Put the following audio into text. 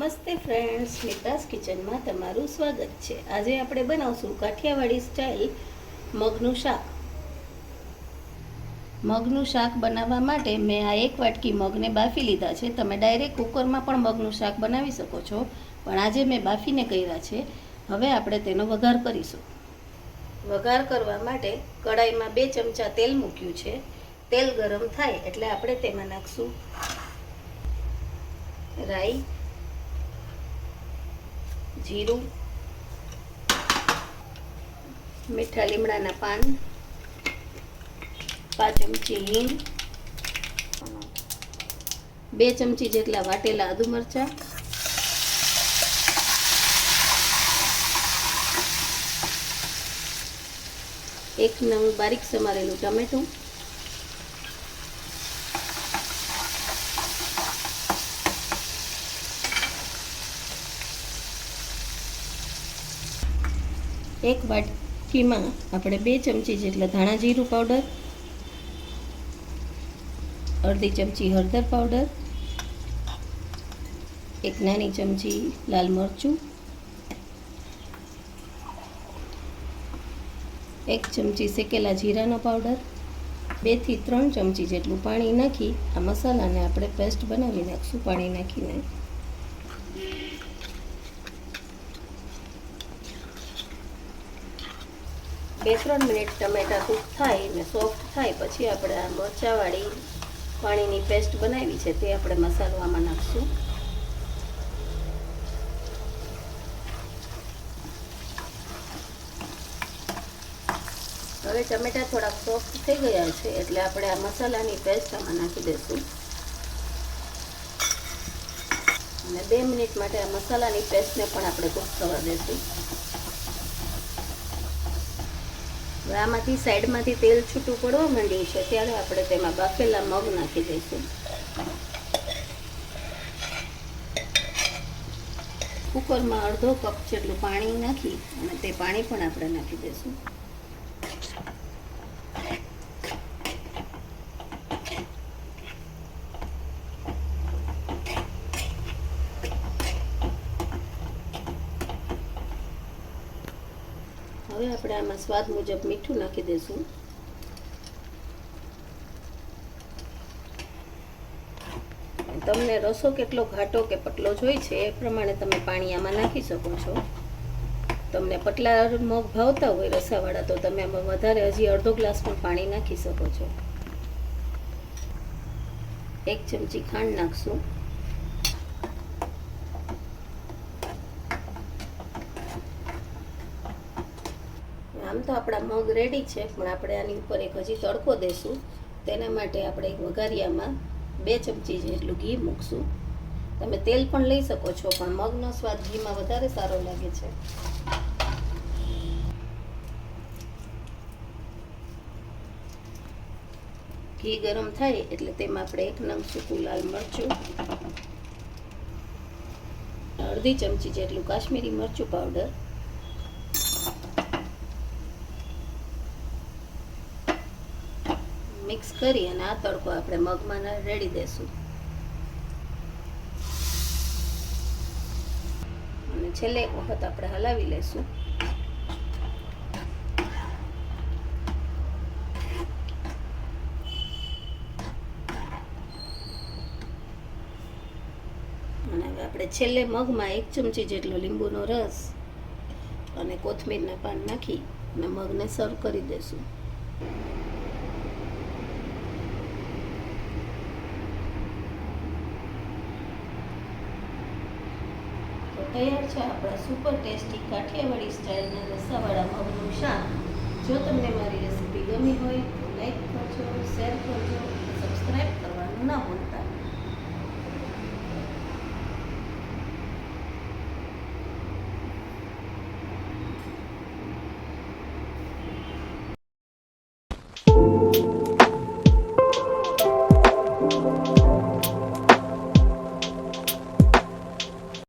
નમસ્તે ફ્રેન્ડ્સ, મિતાસ કિચનમાં તમારું સ્વાગત છે। આજે આપણે બનાવશું કાઠિયાવાડી સ્ટાઇલ મગનું શાક। મગનું શાક બનાવવા માટે મેં આ 1 વાટકી મગને બાફી લીધા છે। તમે ડાયરેક્ટ કુકરમાં પણ મગનું શાક બનાવી શકો છો, પણ આજે મેં બાફીને કર્યા છે। હવે આપણે તેનો વઘાર કરીશું। વઘાર કરવા માટે કડાઈમાં 2 ચમચા તેલ મૂક્યું છે। તેલ ગરમ થાય એટલે આપણે તેમાં નાખશું રાઈ, जीरू, मीठा लीमड़ाना पान, 5 चमची हींग, 2 चमची जेटला वाटेला आदू मरचा, 1 नंग बारीक समारेलू टमेटू, एक वाटकी में આપણે 2 चमची જેટલા ધાણા જીરું પાવડર, અડધી ચમચી હળદર પાવડર, 1 નાની ચમચી લાલ મરચું, 1 ચમચી શેકેલા જીરાનો પાવડર, 2 થી 3 ચમચી જેટલું પાણી નાખી આ મસાલાને આપણે પેસ્ટ બનાવી નાખશું। પાણી નાખીને 2-3 મિનિટ ટમેટા કૂક થાય ને સોફ્ટ થાય પછી આપણે આ મરચાવાળી પાણીની પેસ્ટ બનાવી છે તે આપણે મસાલો આમાં નાખશું। હવે ટમેટા થોડા સોફ્ટ થઈ ગયા છે એટલે આપણે આ મસાલાની પેસ્ટ આમાં નાખી દઈશું અને 2 મિનિટ માટે આ મસાલાની પેસ્ટને પણ આપણે કૂક થવા દઈશું। હવે આમાંથી સાઈડમાંથી તેલ છૂટું પડવા માંડ્યું છે ત્યારે આપણે તેમાં બાફેલા મગ નાખી દઈશું। કુકરમાં અડધો કપ જેટલું પાણી નાખી અને તે પાણી પણ આપણે નાખી દઈશું। હવે આપણે આમાં સ્વાદ મુજબ મીઠું નાખી દઈશું। તમને રસો કેટલો ઘાટો કે પતલો જોઈએ છે એ પ્રમાણે તમે પાણી આમાં નાખી શકો છો। તમને પતલા મગ ભાવતા હોય રસાવાળા તો તમે આમાં વધારે હજી અડધો ગ્લાસ પણ પાણી નાખી શકો છો। 1 ચમચી ખાંડ નાખશું। આમ તો આપણા મગ રેડી છે પણ આપણે આની ઉપર એક હજી તડકો દેશું। તેના માટે આપણે એક વઘારિયામાં 2 ચમચી જેટલું ઘી મૂકશું। તમે તેલ પણ લઈ શકો છો પણ મગનો સ્વાદ ઘીમાં વધારે સારો લાગે છે। ઘી ગરમ થાય એટલે તેમાં આપણે 1 નંગ સૂકું લાલ મરચું, અડધી ચમચી જેટલું કાશ્મીરી મરચું પાવડર, મિક્સ કરી અને આ તડકો આપણે મગમાં રેડી દેશું અને છેલ્લે એક વખત આપણે હલાવી લેશું। અને હવે આપણે છેલ્લે મગમાં 1 ચમચી જેટલો લીંબુનો રસ અને કોથમીરના પાન નાખી અને મગને સર્વ કરી દેશું। તૈયાર છે આપણા સુપર ટેસ્ટી કાઠિયાવાડી સ્ટાઇલના રસાવાળા મગનું શાક। જો તમને મારી રેસીપી ગમી હોય તો લાઈક કરજો, શેર કરજો, સબસ્ક્રાઈબ કરવાનું ના ભૂલતા।